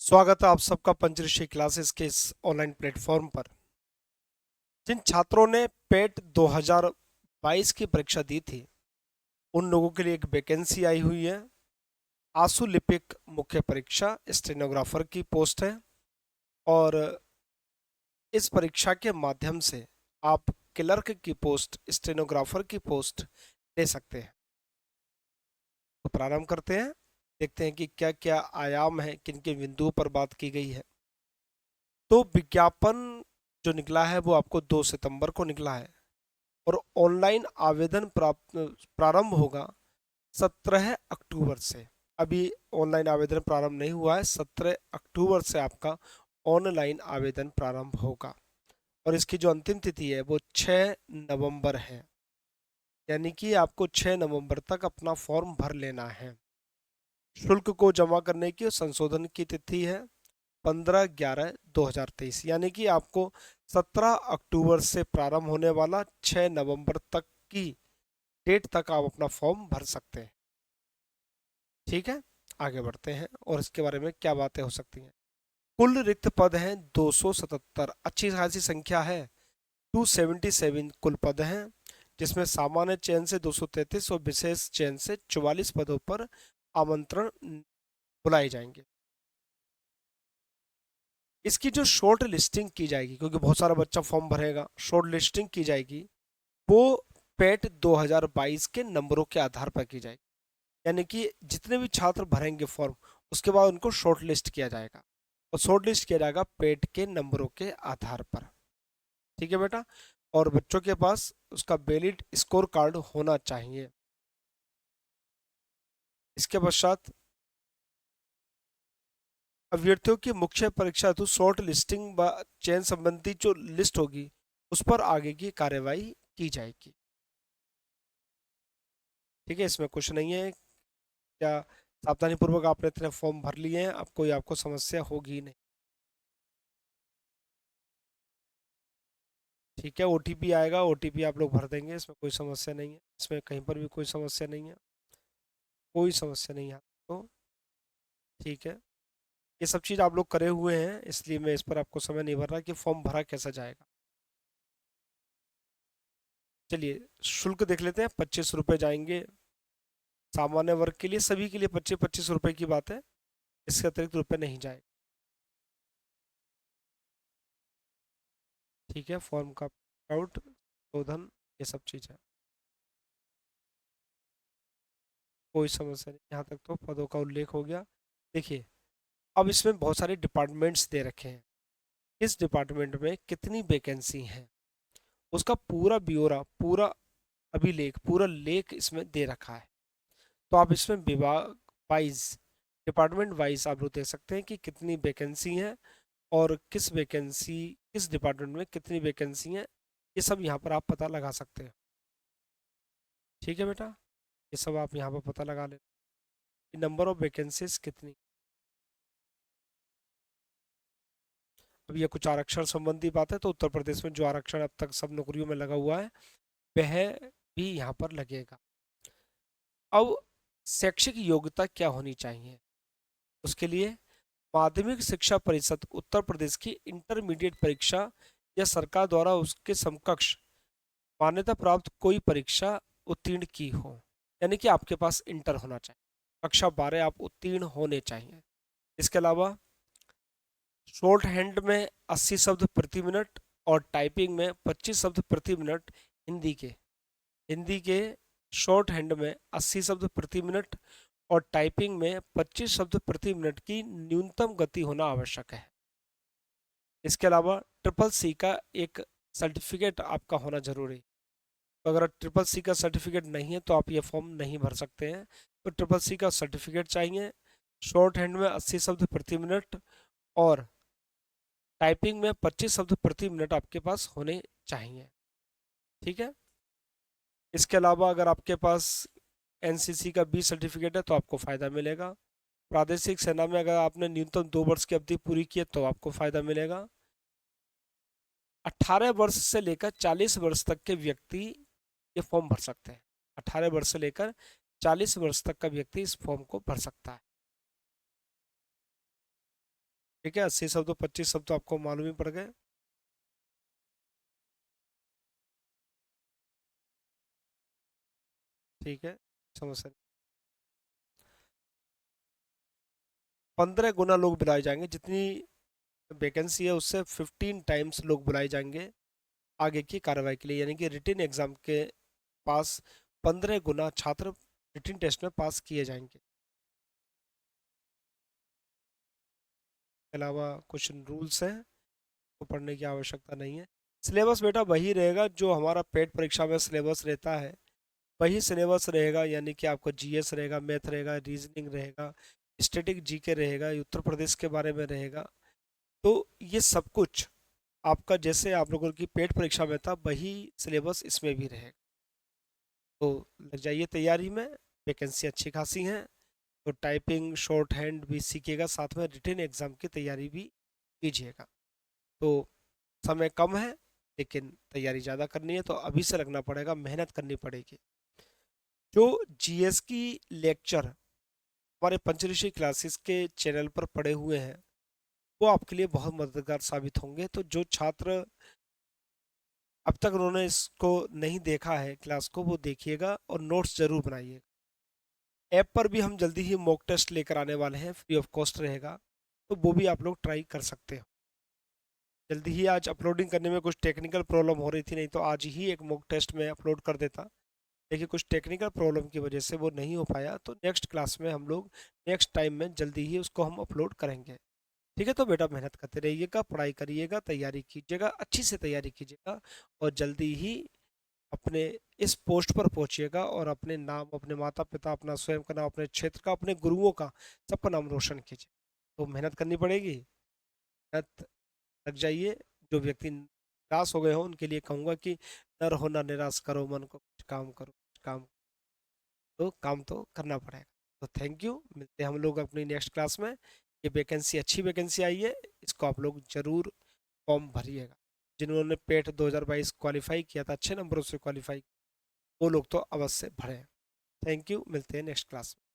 स्वागत है आप सबका पंचऋषि क्लासेस के इस ऑनलाइन प्लेटफॉर्म पर। जिन छात्रों ने पेट 2022 की परीक्षा दी थी उन लोगों के लिए एक वैकेंसी आई हुई है। आशु लिपिक मुख्य परीक्षा स्टेनोग्राफर की पोस्ट है और इस परीक्षा के माध्यम से आप क्लर्क की पोस्ट, स्टेनोग्राफर की पोस्ट ले सकते हैं। तो प्रारंभ करते हैं, देखते हैं कि क्या क्या आयाम है, किन किन बिंदुओं पर बात की गई है। तो विज्ञापन जो निकला है वो आपको 2 सितंबर को निकला है और ऑनलाइन आवेदन प्रारंभ होगा 17 अक्टूबर से। अभी ऑनलाइन आवेदन प्रारंभ नहीं हुआ है, 17 अक्टूबर से आपका ऑनलाइन आवेदन प्रारंभ होगा और इसकी जो अंतिम तिथि है वो 6 नवंबर है। यानी कि आपको 6 नवंबर तक अपना फॉर्म भर लेना है। शुल्क को जमा करने की और संशोधन की तिथि है 15/11/2023, यानी कि आपको 17 अक्टूबर से प्रारंभ होने वाला 6 नवंबर तक की डेट तक आप अपना फॉर्म भर सकते हैं। ठीक है, आगे बढ़ते हैं और इसके बारे में क्या बातें हो सकती हैं। कुल रिक्त पद हैं 277, अच्छी खासी संख्या है। 277 कुल पद हैं, जिसमें सामान्य चयन से 233 और विशेष चयन से 44 पदों पर आमंत्रण बुलाए जाएंगे। इसकी जो शॉर्ट लिस्टिंग की जाएगी, क्योंकि बहुत सारा बच्चा फॉर्म भरेगा, शॉर्ट लिस्टिंग की जाएगी वो पेट 2022 के नंबरों के आधार पर की जाएगी। यानी कि जितने भी छात्र भरेंगे फॉर्म, उसके बाद उनको शॉर्ट लिस्ट किया जाएगा और शॉर्ट लिस्ट किया जाएगा पेट के नंबरों के आधार पर। ठीक है बेटा, और बच्चों के पास उसका वैलिड स्कोर कार्ड होना चाहिए। इसके पश्चात अभ्यर्थियों की मुख्य परीक्षा हेतु शॉर्ट लिस्टिंग व चयन संबंधी जो लिस्ट होगी उस पर आगे की कार्यवाही की जाएगी। ठीक है, इसमें कुछ नहीं है। क्या सावधानी पूर्वक आपने इतने फॉर्म भर लिए हैं, अब कोई आपको समस्या होगी नहीं। ठीक है, ओटीपी आएगा, ओटीपी आप लोग भर देंगे, इसमें कोई समस्या नहीं है। इसमें कहीं पर भी कोई समस्या नहीं है, कोई समस्या नहीं है तो ठीक है। ये सब चीज़ आप लोग करे हुए हैं, इसलिए मैं इस पर आपको समय नहीं भर रहा कि फॉर्म भरा कैसा जाएगा। चलिए शुल्क देख लेते हैं। 25 रुपये जाएंगे सामान्य वर्ग के लिए, सभी के लिए 25-25 रुपये की बात है, इसके अतिरिक्त रुपये नहीं जाए। ठीक है, फॉर्म का आउट, शोधन, ये सब चीज़ है, कोई समस्या नहीं। यहाँ तक तो पदों का उल्लेख हो गया। देखिए, अब इसमें बहुत सारे डिपार्टमेंट्स दे रखे हैं। इस डिपार्टमेंट में कितनी वैकेंसी हैं उसका पूरा ब्यौरा, पूरा अभिलेख, पूरा लेख इसमें दे रखा है। तो आप इसमें विभाग वाइज, डिपार्टमेंट वाइज आप लोग देख सकते हैं कि कितनी वैकेंसी है और किस वैकेंसी, किस डिपार्टमेंट में कितनी वैकेंसी है, ये सब यहाँ पर आप पता लगा सकते हैं। ठीक है बेटा, ये सब आप यहाँ पर पता लगा लें। नंबर ऑफ वैकेंसीज कितनी। अब ये कुछ आरक्षण संबंधी बात है, तो उत्तर प्रदेश में जो आरक्षण अब तक सब नौकरियों में लगा हुआ है वह भी यहाँ पर लगेगा। अब शैक्षिक योग्यता क्या होनी चाहिए, उसके लिए माध्यमिक शिक्षा परिषद उत्तर प्रदेश की इंटरमीडिएट परीक्षा या सरकार द्वारा उसके समकक्ष मान्यता प्राप्त कोई परीक्षा उत्तीर्ण की हो। यानी कि आपके पास इंटर होना चाहिए, कक्षा 12 आप उत्तीर्ण होने चाहिए। इसके अलावा शॉर्ट हैंड में 80 शब्द प्रति मिनट और टाइपिंग में 25 शब्द प्रति मिनट हिंदी के शॉर्ट हैंड में 80 शब्द प्रति मिनट और टाइपिंग में 25 शब्द प्रति मिनट की न्यूनतम गति होना आवश्यक है। इसके अलावा ट्रिपल सी का एक सर्टिफिकेट आपका होना जरूरी। तो अगर ट्रिपल सी का सर्टिफिकेट नहीं है तो आप ये फॉर्म नहीं भर सकते हैं। तो ट्रिपल सी का सर्टिफिकेट चाहिए, शॉर्ट हैंड में 80 शब्द प्रति मिनट और टाइपिंग में 25 शब्द प्रति मिनट आपके पास होने चाहिए। ठीक है, इसके अलावा अगर आपके पास एनसीसी का बी सर्टिफिकेट है तो आपको फ़ायदा मिलेगा। प्रादेशिक सेना में अगर आपने न्यूनतम 2 वर्ष की अवधि पूरी की है तो आपको फ़ायदा मिलेगा। 18 वर्ष से लेकर 40 वर्ष तक के व्यक्ति ये फॉर्म भर सकते हैं। 18 वर्ष से लेकर 40 वर्ष तक का व्यक्ति इस फॉर्म को भर सकता है। ठीक है, 80 शब्द 25 शब्द तो आपको मालूम ही पड़ गए। ठीक है, समस्या 15 गुना लोग बुलाए जाएंगे, जितनी वैकेंसी है उससे 15 टाइम्स लोग बुलाए जाएंगे आगे की कार्रवाई के लिए, यानी कि रिटन एग्जाम के पास 15 गुना छात्र रिटन टेस्ट में पास किए जाएंगे। के अलावा कुछ रूल्स हैं को पढ़ने की आवश्यकता नहीं है। सिलेबस बेटा वही रहेगा जो हमारा पेट परीक्षा में सिलेबस रहता है, वही सिलेबस रहेगा, यानी कि आपका जीएस रहेगा, मैथ रहेगा, रीजनिंग रहेगा, स्टैटिक जीके रहेगा, उत्तर प्रदेश के बारे में रहेगा। तो ये सब कुछ आपका जैसे आप लोगों की पेट परीक्षा में था वही सिलेबस इसमें भी रहेगा। तो लग जाइए तैयारी में, वैकेंसी अच्छी खासी हैं। तो टाइपिंग शॉर्ट हैंड भी सीखिएगा, साथ में रिटन एग्जाम की तैयारी भी कीजिएगा। तो समय कम है लेकिन तैयारी ज़्यादा करनी है, तो अभी से लगना पड़ेगा, मेहनत करनी पड़ेगी। जो जीएस की लेक्चर हमारे पंचऋषि क्लासेस के चैनल पर पड़े हुए हैं वो आपके लिए बहुत मददगार साबित होंगे। तो जो छात्र अब तक उन्होंने इसको नहीं देखा है क्लास को, वो देखिएगा और नोट्स जरूर बनाइएगा। ऐप पर भी हम जल्दी ही मॉक टेस्ट लेकर आने वाले हैं, फ्री ऑफ कॉस्ट रहेगा, तो वो भी आप लोग ट्राई कर सकते हो। जल्दी ही आज अपलोडिंग करने में कुछ टेक्निकल प्रॉब्लम हो रही थी, नहीं तो आज ही एक मॉक टेस्ट में अपलोड कर देता। देखिए कुछ टेक्निकल प्रॉब्लम की वजह से वो नहीं हो पाया, तो नेक्स्ट क्लास में हम लोग नेक्स्ट टाइम में जल्दी ही उसको हम अपलोड करेंगे। ठीक है, तो बेटा मेहनत करते रहिएगा, पढ़ाई करिएगा, तैयारी कीजिएगा, अच्छी से तैयारी कीजिएगा, और जल्दी ही अपने इस पोस्ट पर पहुंचिएगा और अपने नाम, अपने माता पिता, अपना स्वयं का नाम, अपने क्षेत्र का, अपने गुरुओं का, सबका नाम रोशन कीजिए। तो मेहनत करनी पड़ेगी, मेहनत लग जाइए। जो व्यक्ति निराश हो गए हो उनके लिए कहूँगा कि न रहो ना निराश, करो मन को, कुछ काम करो, कुछ काम, तो काम तो करना पड़ेगा। तो थैंक यू, मिलते हैं हम लोग अपनी नेक्स्ट क्लास में। ये वैकेंसी अच्छी वैकेंसी आई है, इसको आप लोग जरूर फॉर्म भरिएगा। जिन्होंने पेट 2022 क्वालिफाई किया था अच्छे नंबरों से क्वालिफाई, वो लोग तो अवश्य भरें। थैंक यू, मिलते हैं नेक्स्ट क्लास में।